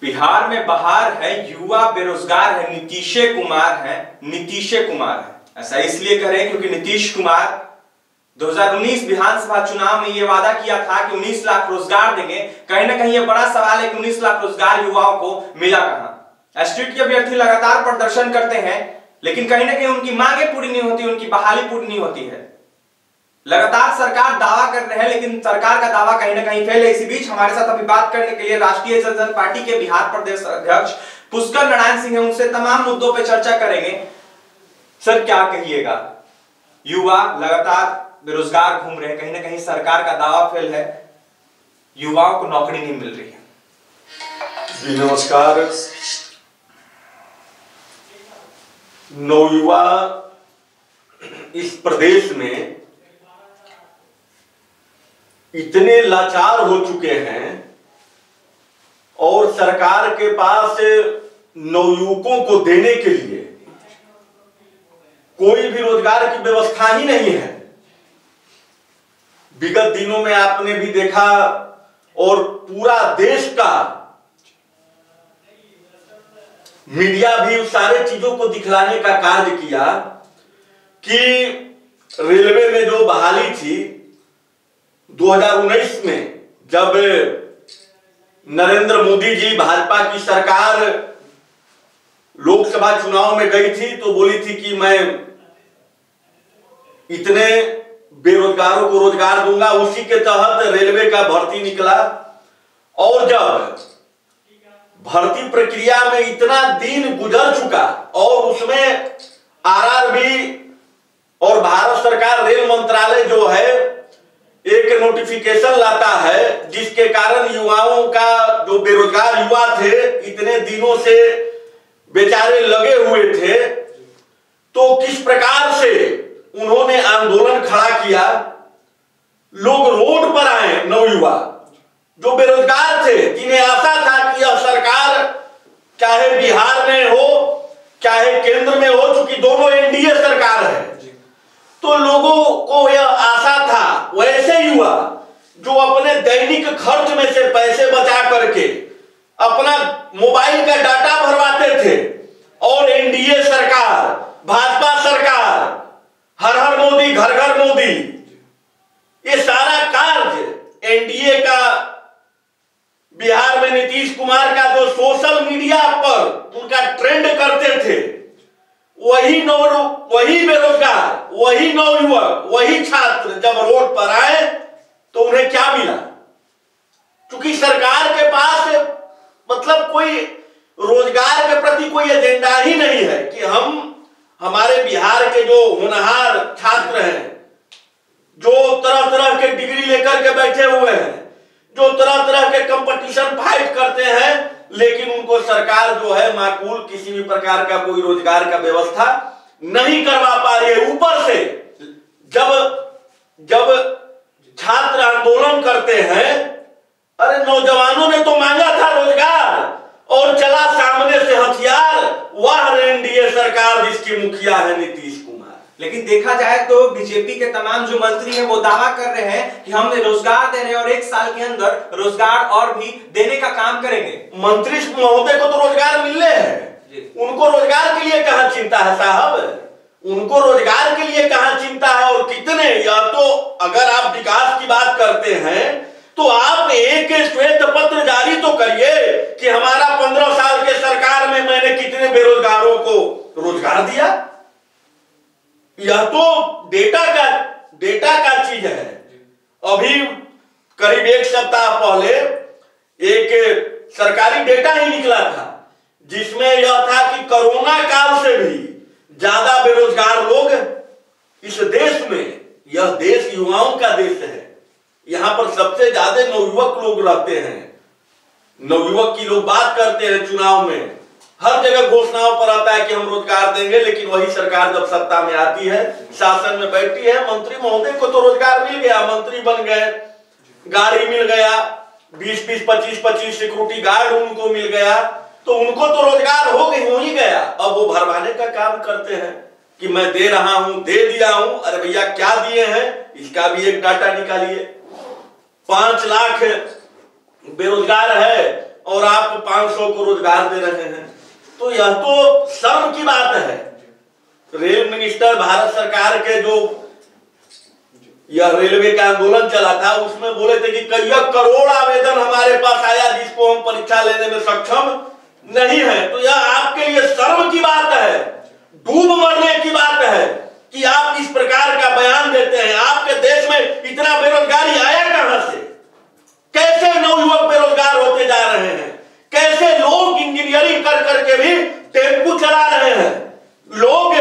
बिहार में बहार है, युवा बेरोजगार है, नीतीश कुमार है। ऐसा इसलिए कह रहे हैं क्योंकि नीतीश कुमार 2019 विधानसभा चुनाव में यह वादा किया था कि 19 लाख रोजगार देंगे। कहीं ना कहीं यह बड़ा सवाल है कि 19 लाख रोजगार युवाओं को मिला कहां। स्ट्रीट के अभ्यर्थी लगातार प्रदर्शन करते हैं, लेकिन कहीं ना कहीं उनकी मांगे पूरी नहीं होती, उनकी बहाली पूरी नहीं होती है। लगातार सरकार दावा कर रहे हैं, लेकिन सरकार का दावा कहीं ना कहीं फेल है। इसी बीच हमारे साथ अभी बात करने के लिए राष्ट्रीय जनता पार्टी के बिहार प्रदेश अध्यक्ष पुष्कर नारायण सिंह हैं। उनसे तमाम मुद्दों पर चर्चा करेंगे। सर, क्या कहिएगा? युवा लगातार बेरोजगार घूम रहे हैं, कहीं ना कहीं सरकार का दावा फेल है, युवाओं को नौकरी नहीं मिल रही है। जी नमस्कार। नवयुवा इस प्रदेश में इतने लाचार हो चुके हैं और सरकार के पास नवयुवकों को देने के लिए कोई भी रोजगार की व्यवस्था ही नहीं है। विगत दिनों में आपने भी देखा और पूरा देश का मीडिया भी उस सारे चीजों को दिखलाने का कार्य किया कि रेलवे में जो बहाली थी 2019 में, जब नरेंद्र मोदी जी भाजपा की सरकार लोकसभा चुनाव में गई थी तो बोली थी कि मैं इतने बेरोजगारों को रोजगार दूंगा। उसी के तहत रेलवे का भर्ती निकला और जब भर्ती प्रक्रिया में इतना दिन गुजर चुका और उसमें आरआरबी और भारत सरकार रेल मंत्रालय जो है एक नोटिफिकेशन लाता है, जिसके कारण युवाओं का जो बेरोजगार युवा थे इतने दिनों से बेचारे लगे हुए थे, तो किस प्रकार से उन्होंने आंदोलन खड़ा किया। लोग रोड पर आए, नवयुवा जो बेरोजगार थे, जिन्हें आशा था कि यह सरकार चाहे बिहार में हो चाहे केंद्र में हो, चूंकि दोनों एनडीए सरकार है, तो लोगों को यह आशा था। वैसे युवा जो अपने दैनिक खर्च में से पैसे बचा करके अपना मोबाइल का डाटा भरवाते थे और एनडीए सरकार, भाजपा सरकार, हर हर मोदी घर घर मोदी, ये सारा कार्य एनडीए का, बिहार में नीतीश कुमार का जो सोशल मीडिया पर उनका ट्रेंड करते थे, वही बेरोजगार, वही नवयुवक, वही छात्र जब रोड पर आए तो उन्हें क्या मिला? क्योंकि सरकार के पास मतलब कोई रोजगार के प्रति कोई एजेंडा ही नहीं है कि हमारे बिहार के जो होनहार छात्र हैं, जो तरह तरह के डिग्री लेकर के बैठे हुए हैं, जो तरह तरह के कंपटीशन फाइट करते हैं, लेकिन उनको सरकार जो है माकूल किसी भी प्रकार का कोई रोजगार का व्यवस्था नहीं करवा पा रही है। ऊपर से जब छात्र आंदोलन करते हैं, अरे नौजवानों ने तो मांगा था रोजगार और चला सामने से हथियार, वह एनडीए सरकार जिसकी मुखिया है नीतीश कुमार। लेकिन देखा जाए तो बीजेपी के तमाम जो मंत्री हैं वो दावा कर रहे हैं कि हम रोजगार दे रहे हैं और 1 साल के अंदर रोजगार और भी देने का काम करेंगे। मंत्री महोदय को तो रोजगार मिलने हैं, उनको रोजगार के लिए कहां चिंता है साहब? उनको रोजगार के लिए कहां चिंता है और कितने? या तो अगर आप विकास की बात करते हैं तो आप एक श्वेत पत्र जारी तो करिए कि हमारा 15 साल के सरकार में मैंने कितने बेरोजगारों को रोजगार दिया। यह तो डेटा का चीज है। अभी करीब 1 सप्ताह पहले एक सरकारी डेटा ही निकला था जिसमें यह था कि कोरोना काल से भी ज्यादा बेरोजगार लोग इस देश में, यह देश युवाओं का देश है, यहां पर सबसे ज्यादा नवयुवक लोग रहते हैं। नवयुवक की लोग बात करते हैं चुनाव में, हर जगह घोषणाओं पर आता है कि हम रोजगार देंगे, लेकिन वही सरकार जब सत्ता में आती है, शासन में बैठती है, मंत्री महोदय को तो रोजगार मिल गया, मंत्री बन गए, गाड़ी मिल गया, 20-20, 25-25 सिक्योरिटी गार्ड उनको मिल गया, तो उनको तो रोजगार हो ही गया। अब वो भरवाने का काम करते हैं कि मैं दे रहा हूं, दे दिया हूं। अरे भैया क्या दिए हैं, इसका भी एक डाटा निकालिए। 5 लाख बेरोजगार है, और आप 500 को रोजगार दे रहे हैं। तो यह तो शर्म की बात है। रेल मिनिस्टर भारत सरकार के जो यह रेलवे का आंदोलन चला था उसमें बोले थे कि कई करोड़ आवेदन हमारे पास आया जिसको हम परीक्षा लेने में सक्षम नहीं है। तो यह आपके लिए शर्म की बात है, डूब मरने की बात है कि आप इस प्रकार का बयान देते हैं। आपके देश में इतना बेरोजगारी आया कहां से? कैसे नवयुवक बेरोजगार होते जा रहे हैं? कैसे लोग इंजीनियरिंग कर करके भी टेम्पू चला रहे हैं? लोग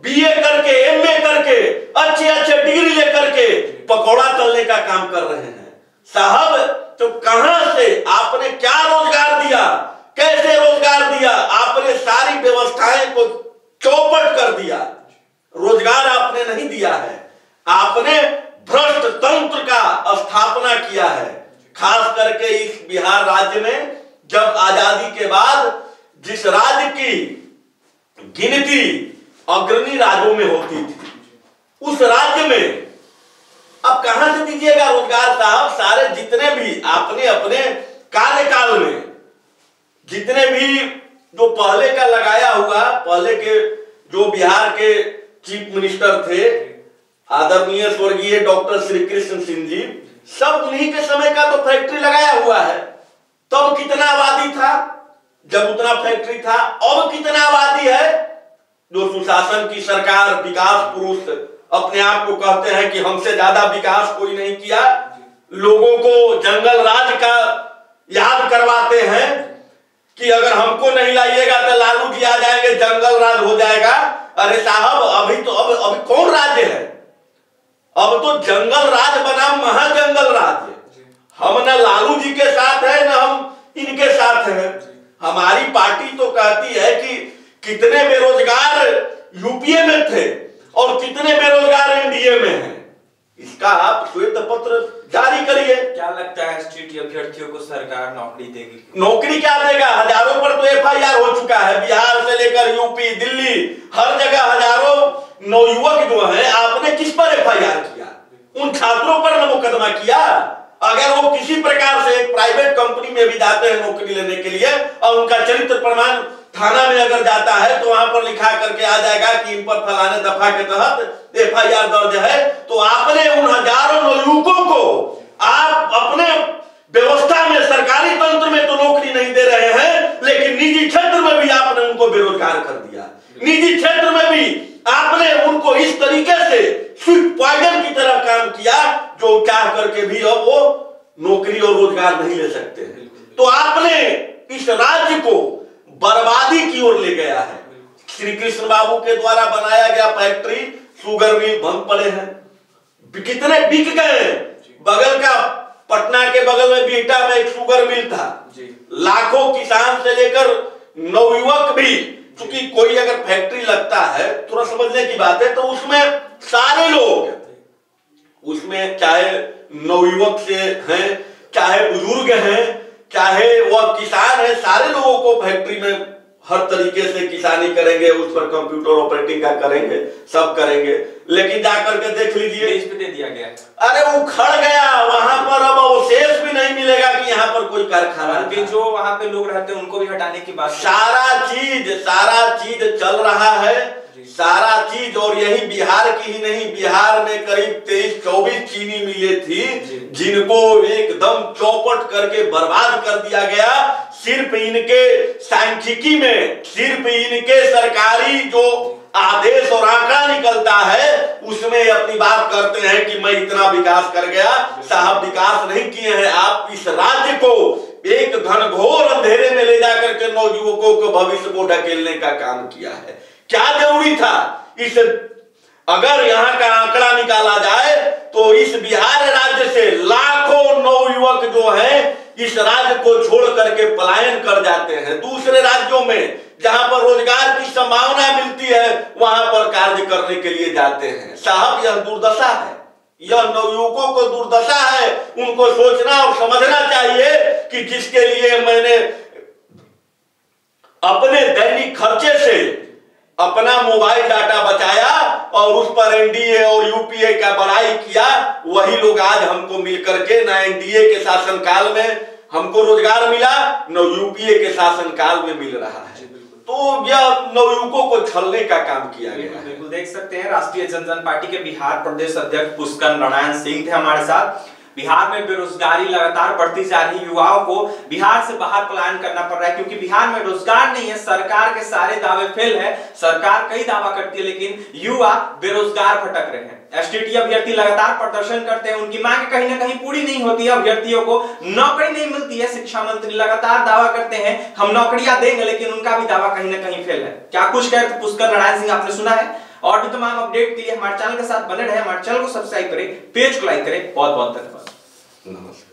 बीए करके, एमए करके, अच्छे अच्छे डिग्री लेकर के पकौड़ा तलने का काम कर रहे हैं। साहब, तो कहां से आपने क्या रोजगार दिया? कैसे रोजगार दिया? आपने सारी व्यवस्थाएं को चौपट कर दिया। रोजगार आपने नहीं दिया है, आपने भ्रष्ट तंत्र का स्थापना किया है। खास करके इस बिहार राज्य में जब आजादी के बाद जिस राज्य की गिनती अग्रणी राज्यों में होती थी, उस राज्य में अब कहां से दीजिएगा रोजगार साहब? सारे जितने भी आपने अपने कार्यकाल में जितने भी जो पहले का लगाया हुआ, पहले के जो बिहार के चीफ मिनिस्टर थे आदरणीय स्वर्गीय डॉक्टर श्री कृष्ण सिंह जी, सब उन्हीं के समय का तो फैक्ट्री लगाया हुआ है। तब कितना आबादी था जब उतना फैक्ट्री था? अब कितना आबादी है? जो सुशासन की सरकार, विकास पुरुष अपने आप को कहते हैं कि हमसे ज्यादा विकास कोई नहीं किया, लोगों को जंगल राज का याद करवाते हैं कि अगर हमको नहीं लाइएगा तो लालू जी आ जाएंगे, जंगल राज हो जाएगा। अरे साहब, अभी कौन राज्य है? अब तो जंगल राज बना महाजंगल राज। हम न लालू जी के साथ है न हम इनके साथ हैं। हमारी पार्टी तो कहती है कि कितने बेरोजगार यूपीए में थे और कितने बेरोजगार एनडीए में हैं। इसका आप श्वेत पत्र जारी करिए। क्या लगता है स्ट्रीट अभ्यर्थियों को सरकार नौकरी देगी? नौकरी क्या देगा? हजारों पर तो एफआईआर हो चुका है, बिहार से लेकर यूपी, दिल्ली, हर जगह हजारों नवयुवक जो है। आपने किस पर एफआईआर किया? उन छात्रों पर न मुकदमा किया। अगर वो किसी प्रकार से एक प्राइवेट कंपनी में भी जाते हैं नौकरी लेने के लिए और उनका चरित्र प्रमाण थाना में अगर जाता है तो वहां पर लिखा करके आ जाएगा कि इन पर फलाने दफा के तहत एफआईआर दर्ज है। तो आपने उन हजारों नवयुवकों को आप अपने व्यवस्था में, सरकारी तंत्र में तो नौकरी नहीं दे रहे हैं, लेकिन निजी क्षेत्र में भी आपने उनको बेरोजगार कर दिया। निजी क्षेत्र में भी आपने उनको इस तरीके से स्वीट पॉइजन की तरह काम किया जो चाह करके भी अब वो नौकरी और रोजगार नहीं ले सकते हैं। तो आपने इस राज्य को बर्बादी की ओर ले गया है। श्री कृष्ण बाबू के द्वारा बनाया गया फैक्ट्री, शुगर मिल बंद पड़े हैं, कितने बिक गए। बगल का पटना के बगल में बिहटा में एक शुगर मिल था, लाखों किसान से लेकर नवयुवक भी, क्योंकि कोई अगर फैक्ट्री लगता है, थोड़ा समझने की बात है, तो उसमें सारे लोग, उसमें चाहे नवयुवक से हैं, चाहे बुजुर्ग हैं, चाहे वह किसान है, सारे लोगों को फैक्ट्री में हर तरीके से किसानी करेंगे, उस पर कंप्यूटर ऑपरेटिंग का करेंगे, सब करेंगे। लेकिन जाकर के देख लीजिए, इस पे दे दिया गया, अरे उखड़ गया वहां पर। अब अवशेष भी नहीं मिलेगा कि यहाँ पर कोई कारखाना, जो वहां पे लोग रहते हैं उनको भी हटाने की बात। सारा चीज चल रहा है, सारा चीज। और यही बिहार की ही नहीं, बिहार में करीब 23-24 चीनी मिलें थी जिनको एकदम चौपट करके बर्बाद कर दिया गया। सिर्फ इनके सांख्यिकी में, सिर्फ इनके सरकारी जो आदेश और आंकड़ा निकलता है उसमें अपनी बात करते हैं कि मैं इतना विकास कर गया। साहब, विकास नहीं किए हैं आप। इस राज्य को एक घनघोर अंधेरे में ले जाकर के नौयुवकों को भविष्य को ढकेलने का काम किया है। क्या जरूरी था? इस अगर यहाँ का आंकड़ा निकाला जाए तो इस बिहार राज्य से लाखों नवयुवक जो हैं इस राज्य को छोड़ करके पलायन कर जाते हैं, दूसरे राज्यों में जहां पर रोजगार की संभावना मिलती है वहां पर कार्य करने के लिए जाते हैं। साहब, यह दुर्दशा है, यह नवयुवकों को दुर्दशा है। उनको सोचना और समझना चाहिए कि जिसके लिए मैंने अपने दैनिक खर्चे से अपना मोबाइल डाटा बचाया और उस पर एनडीए और यूपीए का बड़ाई किया, वही लोग आज हमको मिलकर के ना एनडीए के शासनकाल में हमको रोजगार मिला, यूपीए के शासनकाल में मिल रहा है। तो यह नवयुवकों को छलने का काम किया गया है। बिल्कुल देख सकते हैं, राष्ट्रीय जनता पार्टी के बिहार प्रदेश अध्यक्ष पुष्कर नारायण सिंह थे हमारे साथ। बिहार में बेरोजगारी लगातार बढ़ती जा रही, युवाओं को बिहार से बाहर पलायन करना पड़ रहा है क्योंकि बिहार में रोजगार नहीं है। सरकार के सारे दावे फेल है, सरकार कई दावा करती है लेकिन युवा बेरोजगार भटक रहे हैं। एसटीटी अभ्यर्थी लगातार प्रदर्शन करते हैं, उनकी मांग कहीं ना कहीं पूरी नहीं होती है, अभ्यर्थियों को नौकरी नहीं मिलती है। शिक्षा मंत्री लगातार दावा करते हैं हम नौकरियां देंगे, लेकिन उनका भी दावा कहीं ना कहीं फेल है। क्या कुछ कहते पुष्कर नारायण सिंह, आपने सुना है। और भी तमाम अपडेट के लिए हमारे चैनल के साथ बने रहे, हमारे चैनल को सब्सक्राइब करें, पेज को लाइक करें। बहुत बहुत धन्यवाद। नमस्कार।